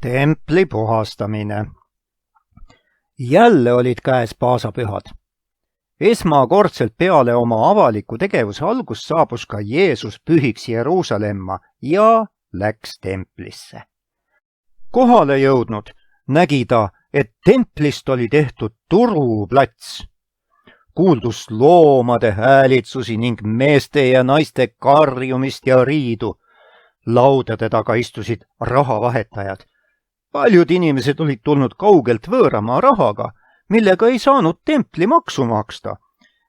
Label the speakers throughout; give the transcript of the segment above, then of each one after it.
Speaker 1: Templi puhastamine. Jälle olid käes paasapühad. Esmakordselt peale oma avaliku tegevuse algust saabus ka Jeesus pühiks Jeruusalemma ja läks templisse. Kohale jõudnud nägi ta, et templist oli tehtud turuplats. Kuuldus loomade häälitsusi ning meeste ja naiste karjumist ja riidu. Laudade taga istusid rahavahetajad. Paljud inimesed olid tulnud kaugelt võõramaa rahaga, millega ei saanud templimaksu maksta.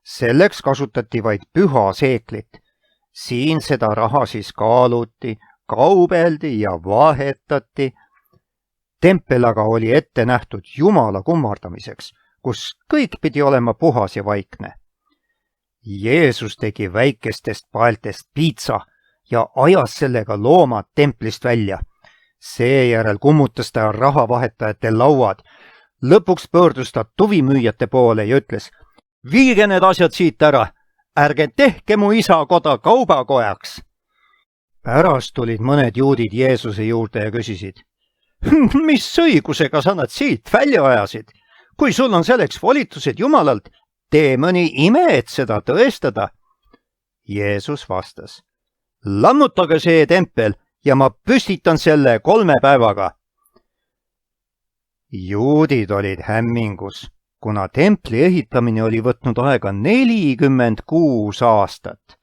Speaker 1: Selleks kasutati vaid püha seeklit. Siin seda raha siis kaaluti, kaubeldi ja vahetati. Tempel aga oli ette nähtud Jumala kummardamiseks, kus kõik pidi olema puhas ja vaikne. Jeesus tegi väikestest paeltest piitsa ja ajas sellega loomad templist välja. Seejärel kummutas ta rahavahetajate lauad. Lõpuks pöördus ta tuvimüüjate poole ja ütles: "Viige need asjad siit ära, ärge tehke mu isa koda kaubakojaks." Pärast tulid mõned juudid Jeesuse juurde ja küsisid: "Mis õigusega sa nad siit välja ajasid? Kui sul on selleks volitused Jumalalt, tee mõni ime, et seda tõestada." Jeesus vastas: "Lammutage see tempel ja ma püstitan selle 3 päevaga." Juudid olid hämmingus, kuna templi ehitamine oli võtnud aega 46 aastat.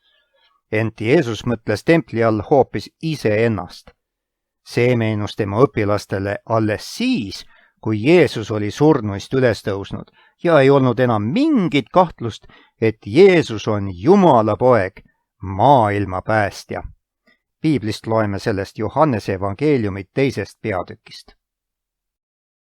Speaker 1: Ent Jeesus mõtles templi all hoopis iseennast. See meenus tema õpilastele alles siis, kui Jeesus oli surnuist üles tõusnud ja ei olnud enam mingit kahtlust, et Jeesus on Jumala poeg, maailma päästja. Piiblist loeme sellest Johannese evangeeliumi 2. peatükist.